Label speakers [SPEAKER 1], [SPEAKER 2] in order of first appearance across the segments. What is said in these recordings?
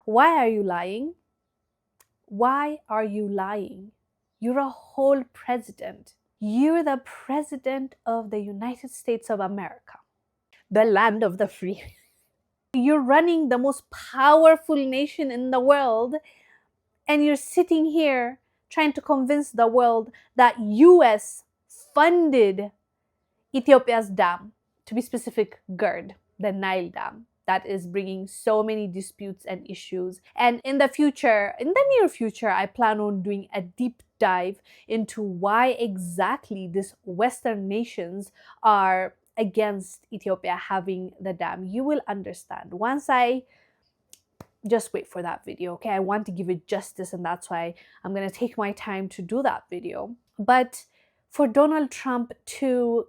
[SPEAKER 1] Why are you lying? Why are you lying? You're a whole president. You're the president of the United States of America, the land of the free. You're running the most powerful nation in the world, and you're sitting here trying to convince the world that US funded Ethiopia's dam, to be specific, GERD, the Nile dam, that is bringing so many disputes and issues. And in the future, in the near future, I plan on doing a deep dive into why exactly these Western nations are against Ethiopia having the dam. You will understand once I just wait for that video, okay? I want to give it justice, and that's why I'm going to take my time to do that video. But for Donald Trump to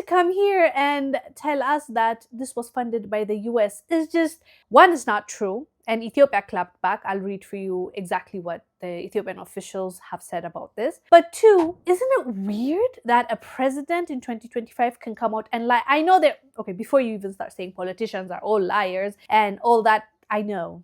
[SPEAKER 1] come here and tell us that this was funded by the US is just, one, is not true, and Ethiopia clapped back. I'll read for you exactly what the Ethiopian officials have said about this. But two, isn't it weird that a president in 2025 can come out and lie? I know that, okay, before you even start saying politicians are all liars and all that, I know,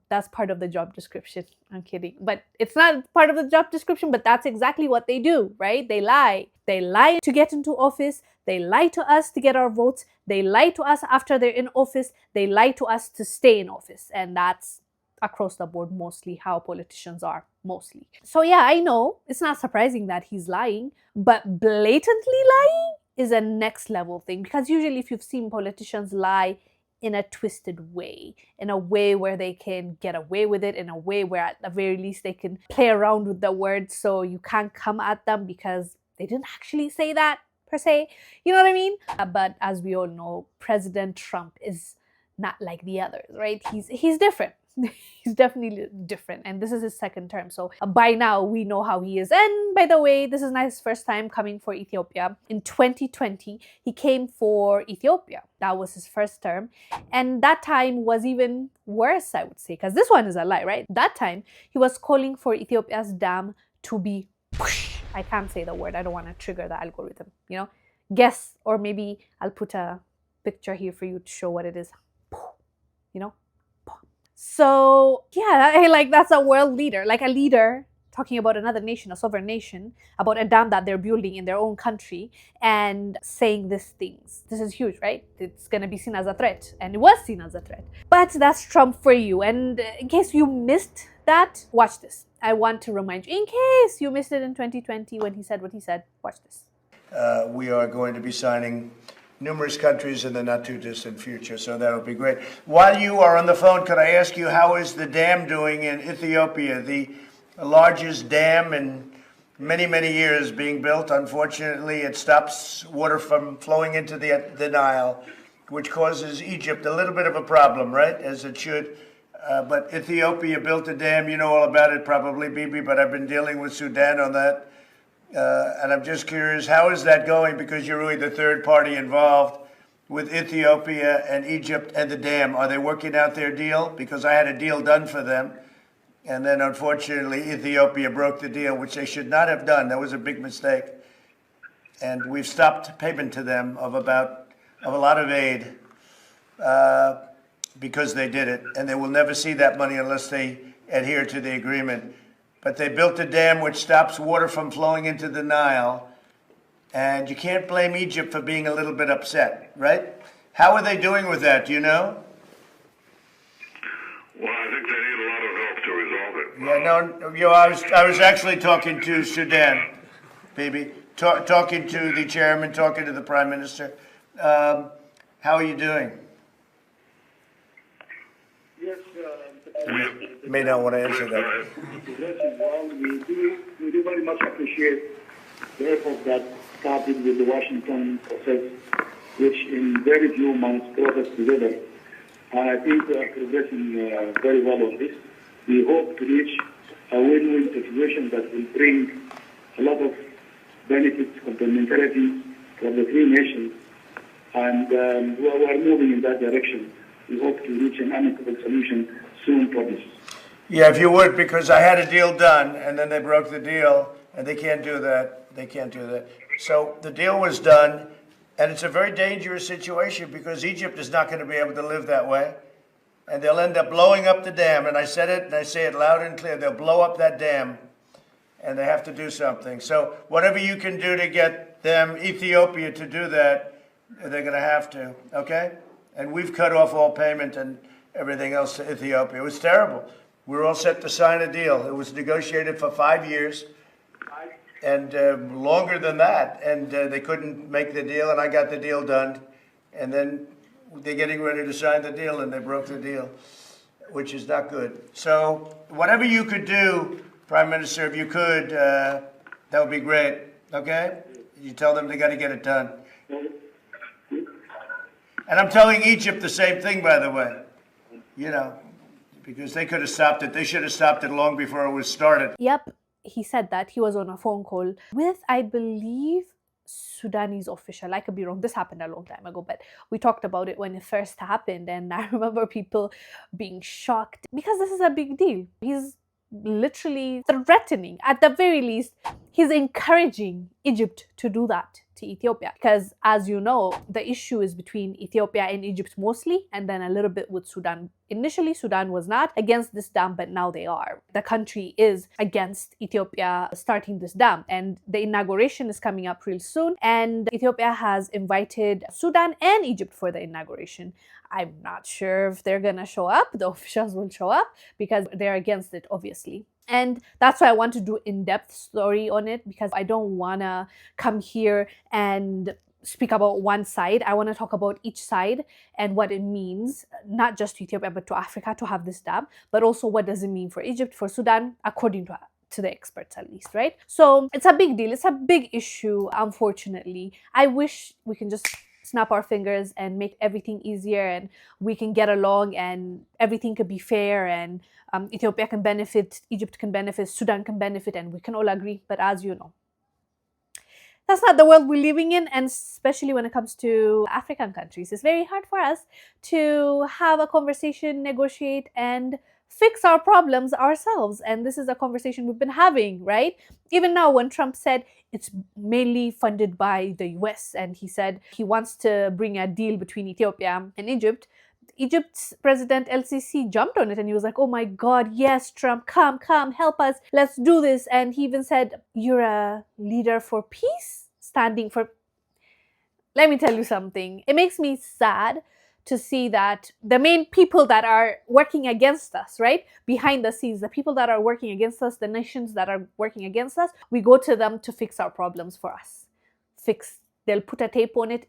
[SPEAKER 1] that's part of the job description. I'm kidding. But it's not part of the job description, but that's exactly what they do, right? They lie. They lie to get into office. They lie to us to get our votes. They lie to us after they're in office. They lie to us to stay in office. And that's across the board mostly how politicians are, mostly. So yeah, I know it's not surprising that he's lying, but blatantly lying is a next level thing. Because usually if you've seen politicians lie in a twisted way, in a way where they can get away with it, in a way where at the very least they can play around with the words so you can't come at them because they didn't actually say that per se. You know what I mean? But as we all know, President Trump is not like the others, right? He's different. He's definitely different, and this is his second term, so by now we know how he is. And by the way, this is not his first time coming for Ethiopia. In 2020 he came for Ethiopia. That was his first term, and that time was even worse, I would say, because this one is a lie, right? That time he was calling for Ethiopia's dam to be, I can't say the word, I don't want to trigger the algorithm, you know, guess, or maybe I'll put a picture here for you to show what it is, you know. So yeah, like that's a world leader, like a leader talking about another nation, a sovereign nation, about a dam that they're building in their own country and saying these things. This is huge, right? It's going to be seen as a threat, and it was seen as a threat. But that's Trump for you. And in case you missed that, watch this. I want to remind you, in case you missed it in 2020 when he said what he said, watch this.
[SPEAKER 2] We are going to be signing numerous countries in the not-too-distant future, so that'll be great. While you are on the phone, could I ask you, how is the dam doing in Ethiopia? The largest dam in many, many years being built. Unfortunately, it stops water from flowing into the Nile, which causes Egypt a little bit of a problem, right, as it should. But Ethiopia built a dam. You know all about it probably, Bibi, but I've been dealing with Sudan on that. And I'm just curious, how is that going? Because you're really the third party involved with Ethiopia and Egypt and the dam. Are they working out their deal? Because I had a deal done for them. And then, unfortunately, Ethiopia broke the deal, which they should not have done. That was a big mistake. And we've stopped payment to them of a lot of aid because they did it. And they will never see that money unless they adhere to the agreement. But they built a dam which stops water from flowing into the Nile. And you can't blame Egypt for being a little bit upset, right? How are they doing with that? Do you know?
[SPEAKER 3] Well, I think they need a lot of help to resolve it.
[SPEAKER 2] Yeah, no, I was actually talking to Sudan, baby. Talking to the chairman, talking to the prime minister. How are you doing?
[SPEAKER 4] Yes,
[SPEAKER 2] You may not want to answer that.
[SPEAKER 4] we do very much appreciate the effort that started with the Washington process, which in very few months brought us together. And I think we are progressing very well on this. We hope to reach a win-win situation that will bring a lot of benefits, complementarity for the three nations. And we are moving in that direction. We hope to reach an amicable solution soon for this.
[SPEAKER 2] Yeah, if you would, because I had a deal done, and then they broke the deal, and they can't do that. They can't do that. So the deal was done, and it's a very dangerous situation because Egypt is not going to be able to live that way. and they'll end up blowing up the dam. And I said it, and I say it loud and clear. They'll blow up that dam, and they have to do something. So whatever you can do to get them, Ethiopia, to do that, they're going to have to, okay? And we've cut off all payment and everything else to Ethiopia. It was terrible. We were all set to sign a deal. It was negotiated for 5 years and longer than that. And they couldn't make the deal, and I got the deal done. And then they're getting ready to sign the deal, and they broke the deal, which is not good. So whatever you could do, Prime Minister, if you could, that would be great, okay? You tell them they got to get it done. And I'm telling Egypt the same thing, by the way, you know, because they could have stopped it. They should have stopped it long before it was started.
[SPEAKER 1] Yep, he said that. He was on a phone call with, I believe, Sudanese official. I could be wrong. This happened a long time ago, but we talked about it when it first happened. And I remember people being shocked because this is a big deal. He's literally threatening, at the very least, he's encouraging Egypt to do that to Ethiopia. Because as you know, the issue is between Ethiopia and Egypt mostly, and then a little bit with Sudan. Initially, Sudan was not against this dam, but now they are. The country is against Ethiopia starting this dam, and the inauguration is coming up real soon. And Ethiopia has invited Sudan and Egypt for the inauguration. I'm not sure if they're gonna show up, the officials will show up, because they're against it, obviously. And that's why I want to do in-depth story on it, because I don't wanna come here and speak about one side. I want to talk about each side and what it means, not just to Ethiopia, but to Africa to have this dam, but also what does it mean for Egypt, for Sudan, according to the experts at least, right? So it's a big deal. It's a big issue, unfortunately. I wish we can just snap our fingers and make everything easier, and we can get along and everything could be fair, and Ethiopia can benefit, Egypt can benefit, Sudan can benefit, and we can all agree. But as you know, that's not the world we're living in, and especially when it comes to African countries. It's very hard for us to have a conversation, negotiate, and fix our problems ourselves. And this is a conversation we've been having, right? Even now, when Trump said it's mainly funded by the US, and he said he wants to bring a deal between Ethiopia and Egypt, Egypt's president LCC jumped on it, and he was like, oh my God, yes, Trump, come, help us, let's do this. And he even said, you're a leader for peace, standing for... Let me tell you something. It makes me sad to see that the main people that are working against us, right, behind the scenes, the people that are working against us, the nations that are working against us, we go to them to fix our problems for us. They'll put a tape on it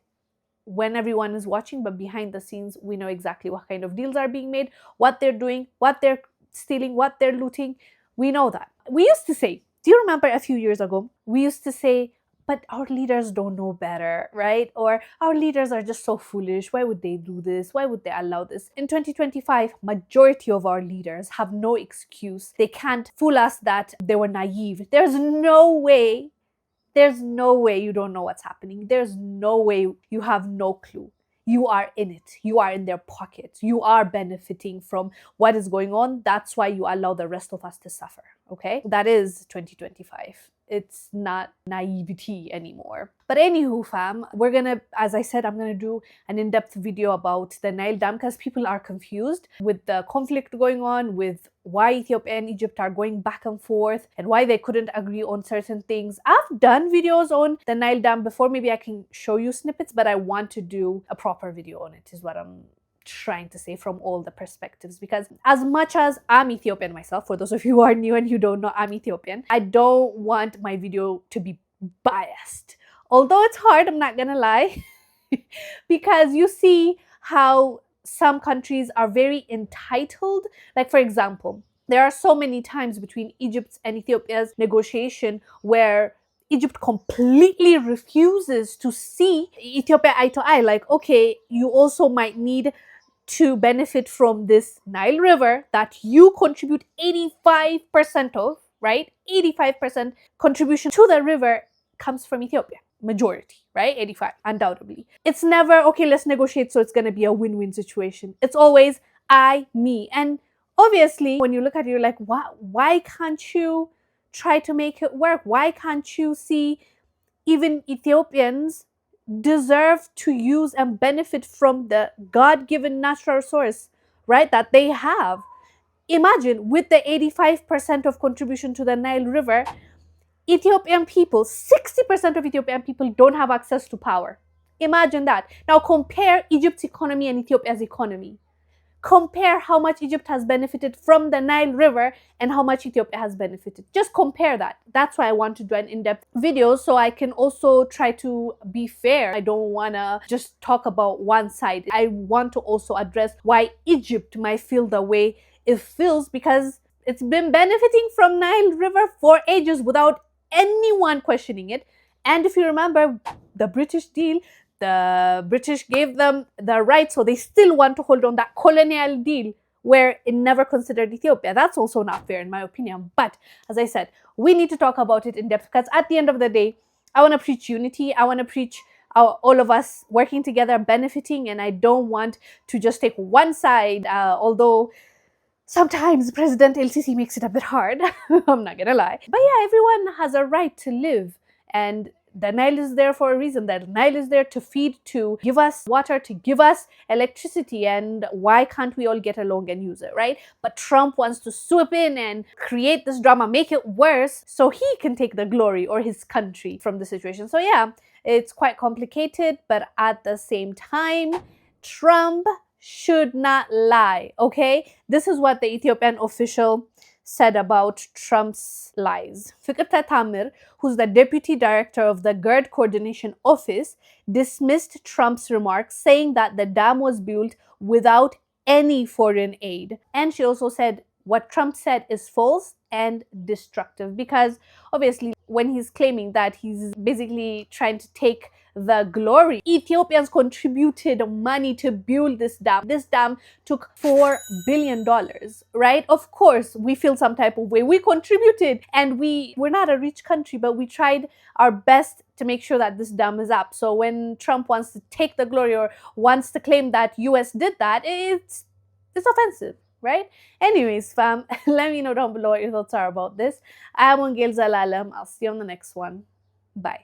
[SPEAKER 1] when everyone is watching, but behind the scenes, we know exactly what kind of deals are being made, what they're doing, what they're stealing, what they're looting. We know that. We used to say, do you remember a few years ago, we used to say, but our leaders don't know better, right? Or our leaders are just so foolish. Why would they do this? Why would they allow this? In 2025, majority of our leaders have no excuse. They can't fool us that they were naive. There's no way you don't know what's happening. There's no way you have no clue. You are in it. You are in their pockets. You are benefiting from what is going on. That's why you allow the rest of us to suffer, okay? That is 2025. It's not naivety anymore. But anywho, fam, we're gonna, as I said, I'm gonna do an in-depth video about the Nile Dam, because people are confused with the conflict going on, with why Ethiopia and Egypt are going back and forth, and why they couldn't agree on certain things. I've done videos on the Nile Dam before. Maybe I can show you snippets, but I want to do a proper video on it, is what I'm trying to say, from all the perspectives. Because as much as I'm Ethiopian myself, for those of you who are new and you don't know, I'm Ethiopian, I don't want my video to be biased. Although it's hard, I'm not gonna lie, because you see how some countries are very entitled. Like, for example, there are so many times between Egypt's and Ethiopia's negotiation where Egypt completely refuses to see Ethiopia eye to eye. Like, okay, you also might need to benefit from this Nile River that you contribute 85% of, right? 85% contribution to the river comes from Ethiopia. Majority, right? 85, undoubtedly. It's never, okay, let's negotiate so it's going to be a win-win situation. It's always I, me. And obviously, when you look at it, you're like, why can't you try to make it work? Why can't you see even Ethiopians deserve to use and benefit from the God-given natural resource, right, that they have. Imagine with the 85% of contribution to the Nile River, Ethiopian people, 60% of Ethiopian people don't have access to power. Imagine that. Now compare Egypt's economy and Ethiopia's economy. Compare how much Egypt has benefited from the Nile River and how much Ethiopia has benefited. Just compare that. That's why I want to do an in-depth video, so I can also try to be fair. I don't want to just talk about one side. I want to also address why Egypt might feel the way it feels, because it's been benefiting from Nile River for ages without anyone questioning it. And if you remember the British deal, the British gave them the right, so they still want to hold on that colonial deal where it never considered Ethiopia. That's also not fair in my opinion. But as I said, we need to talk about it in depth, because at the end of the day, I want to preach unity. I want to preach all of us working together, benefiting, and I don't want to just take one side, although sometimes President LCC makes it a bit hard. I'm not gonna lie. But yeah, everyone has a right to live, and the Nile is there for a reason. The Nile is there to feed, to give us water, to give us electricity, and why can't we all get along and use it, right? But Trump wants to swoop in and create this drama, make it worse, so he can take the glory, or his country, from the situation. So yeah, it's quite complicated, but at the same time, Trump should not lie, okay? This is what the Ethiopian official said about Trump's lies. Fikirta Tamir, who's the deputy director of the GERD coordination office, dismissed Trump's remarks, saying that the dam was built without any foreign aid. And she also said what Trump said is false and destructive, because obviously when he's claiming that he's basically trying to take the glory, Ethiopians contributed money to build this dam. This dam took $4 billion, right? Of course, we feel some type of way. We contributed, and we're not a rich country, but we tried our best to make sure that this dam is up. So when Trump wants to take the glory or wants to claim that US did that, it's offensive, right? Anyways, fam, let me know down below what your thoughts are about this. I am Wongel Zelalem. I'll see you on the next one. Bye.